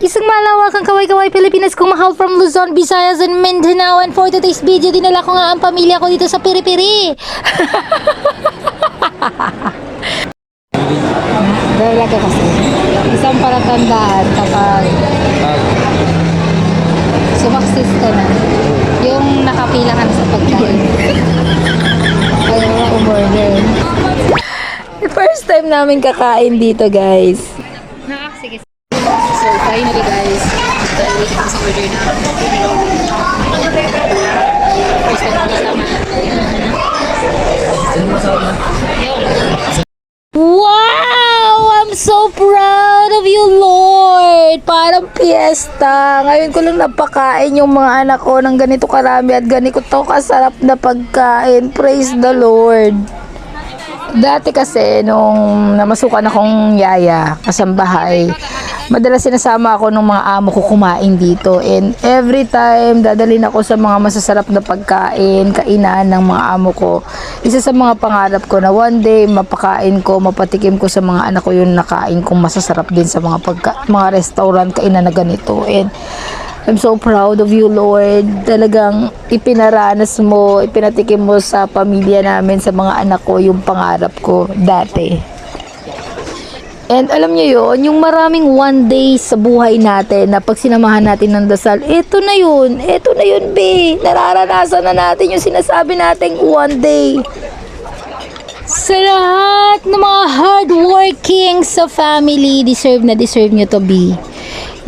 Isang malawakang kaway-kaway Pilipinas kong mahal from Luzon, Visayas, and Mindanao. And for today's video, dinala ko nga ang pamilya ko dito sa Piri-Piri. Talaga kasi, isang palatandaan kapag sumaksis ka na, yung nakapila ka na sa pagkain. Kaya wala umorder. First time namin kakain dito, guys. Sige. So, finally guys, dahil wait ko sa order na first time kasama. Wow! I'm so proud of you, Lord! Parang piyesta. Ngayon ko lang napakain yung mga anak ko ng ganito karami at ganito kasarap na pagkain. Praise the Lord! Dati kasi, nung namasukan akong yaya, kasambahay, madalas sinasama ako ng mga amo ko kumain dito. And every time, dadalhin ako sa mga masasarap na pagkain, kainan ng mga amo ko. Isa sa mga pangarap ko na one day, mapakain ko, mapatikim ko sa mga anak ko yung nakain kong masasarap din sa mga restaurant, kainan na ganito. And I'm so proud of you, Lord. Talagang ipinaranas mo, ipinatikim mo sa pamilya namin, sa mga anak ko, yung pangarap ko dati. And alam niyo yun, yung maraming one day sa buhay natin na pag sinamahan natin ng dasal, eto na yun, be. Nararanasan na natin yung sinasabi nating one day. Sa lahat ng mga hardworking sa family, deserve nyo to be.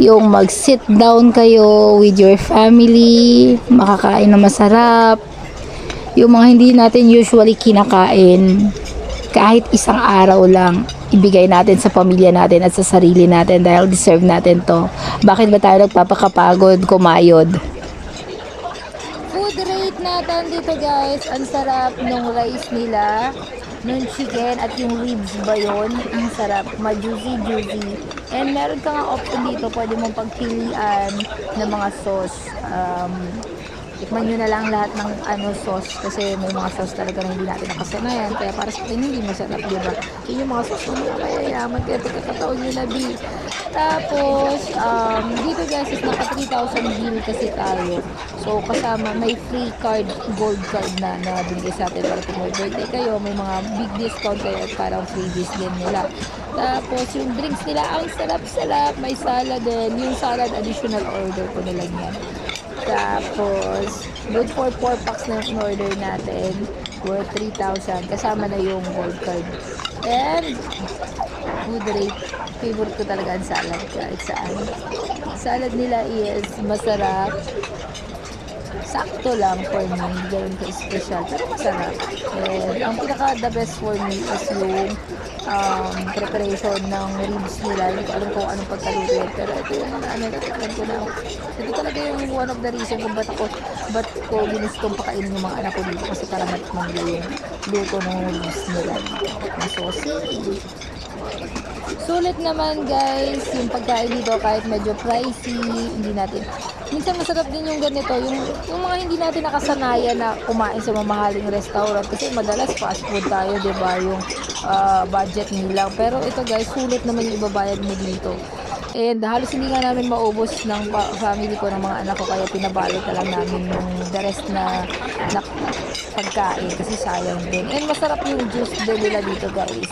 Yung mag-sit down kayo with your family, makakain na masarap. Yung mga hindi natin usually kinakain, kahit isang araw lang, ibigay natin sa pamilya natin at sa sarili natin dahil deserve natin to. Bakit ba tayo nagpapakapagod, kumayod? Food rate natin dito guys, ang sarap nung rice nila, nung chicken at yung ribs ba yun, ang sarap, ma-juicy. And meron ka nga option dito, pwede mong pagpilian ng mga sauce. Tikman nyo na lang lahat ng sauce kasi may mga sauce talaga na hindi natin nakasanayan. Kaya para sa akin hindi masarap, diba? Yun yung mga sauce na mga mayayaman kaya pagkakataon nyo na bi. Tapos, dito guys is naka 3,000 bill kasi tayo. So, kasama may free card, gold card na binigay sa atin para kung may birthday kayo, may mga big discount kayo at parang freebies din nila. Tapos, yung drinks nila, ang sarap-sarap. May salad din. Yung salad, additional order ko na lang yan. Tapos, good for 4 packs na yung order natin. Worth 3,000. Kasama na yung gold card. And, food rate. Favorite ko talaga ang salad kahit saan. Salad nila is masarap. Sakto lang for me, hindi ganoon ka-special, pero masarap. And ang pinaka-the best for me is yung preparation ng ribs nila. Hindi ko alam kung anong pagkaluto yun, pero ito yung natikman ko na. Ito talaga yung one of the reason kung ba't ko ginustong pakainin yung mga anak ko dito kasi para matikman nila yung luto ng ribs nila. Ang saucy. Sulit naman guys, yung pagkain dito kahit medyo pricey, hindi natin. Minsan masarap din yung ganito, yung mga hindi natin nakasanayan na kumain sa mamahaling restaurant kasi madalas fast food tayo, 'di ba? Yung budget nila. Pero ito guys, sulit naman yung ibabayad mo dito. And halos hindi nga namin maubos ng family ko, ng mga anak ko, kaya pinabalot na lang namin yung the rest na pagkain kasi sayang din. And masarap yung juice din nila dito guys.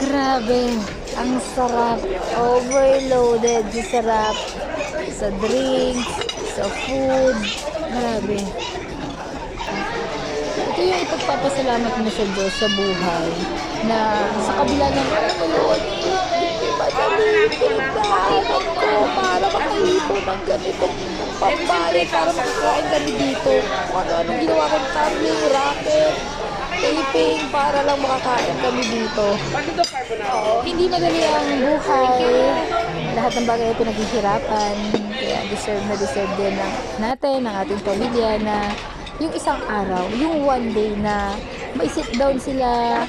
Grabe, ang sarap. Overloaded sa sarap. Sa drinks, sa food. Grabe. Ito yung ipagpapasalamat mo sa Diyos sa buhay na sa kabila ng alam mo yun, hindi madalitin lahat ko para makaipon ng ganitong pambayad para makakain kami dito. Kung ano-anong ginawa ko, tumbling, racket, taping para lang makakain kami dito. Hindi madali ang buhay. Lahat ng bagay ay pinaghihirapan. Kaya deserve din natin, ng ating pamilya na yung isang araw, yung one day na mai-sit down sila,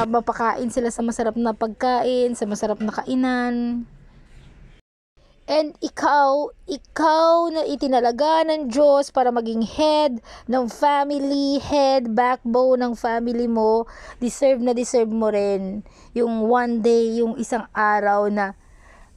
mapakain sila sa masarap na pagkain, sa masarap na kainan. And ikaw na itinalaga ng Diyos para maging head ng family, head, backbone ng family mo, deserve mo rin yung one day, yung isang araw na,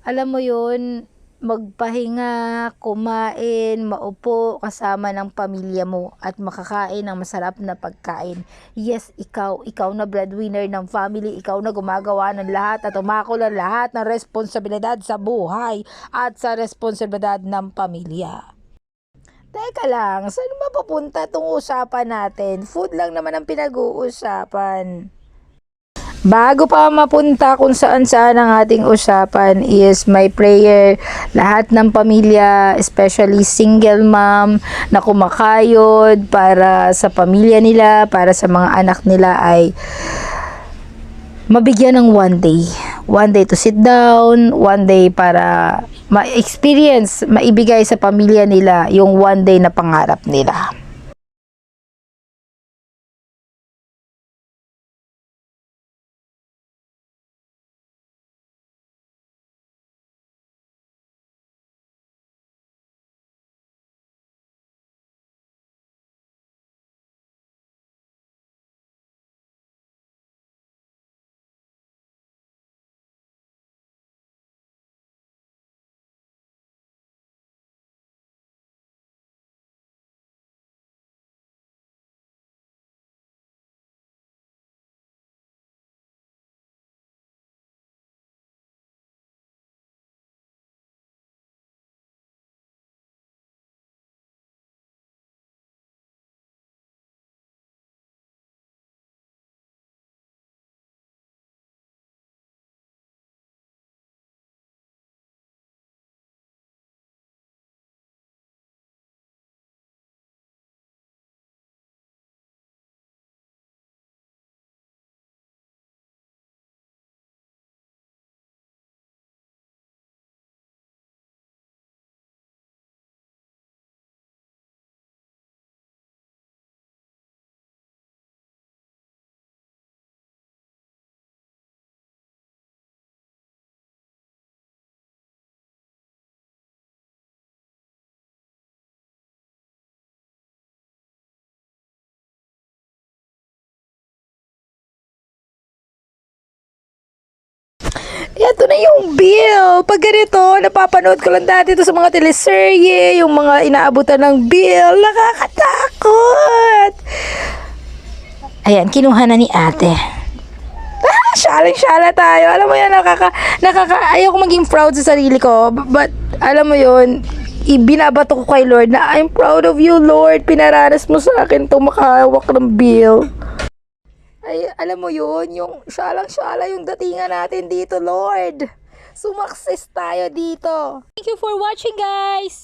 alam mo yun, magpahinga, kumain, maupo kasama ng pamilya mo at makakain ng masarap na pagkain. Yes, ikaw na breadwinner ng family, ikaw na gumagawa ng lahat at umako ng lahat ng responsibilidad sa buhay at sa responsibilidad ng pamilya. Teka lang, saan mapapunta itong usapan natin? Food lang naman ang pinag-uusapan. Bago pa mapunta kung saan-saan ang ating usapan is my prayer. Lahat ng pamilya, especially single mom na kumakayod para sa pamilya nila, para sa mga anak nila ay mabigyan ng one day. One day to sit down, one day para ma-experience, maibigay sa pamilya nila yung one day na pangarap nila. Ito na yung bill. Pag ganito, napapanood ko lang dati ito sa mga teleserye, yung mga inaabutan ng bill. Nakakatakot. Ayan, kinuha na ni ate. Syaling-syala tayo. Alam mo yan, ayaw ko maging proud sa sarili ko. But, alam mo yun, ibinabato ko kay Lord na I'm proud of you, Lord. Pinaranas mo sa akin itong makahawak ng bill. Ay, alam mo yun, yung syalang-syala yung datingan natin dito, Lord. Sumakses tayo dito. Thank you for watching, guys!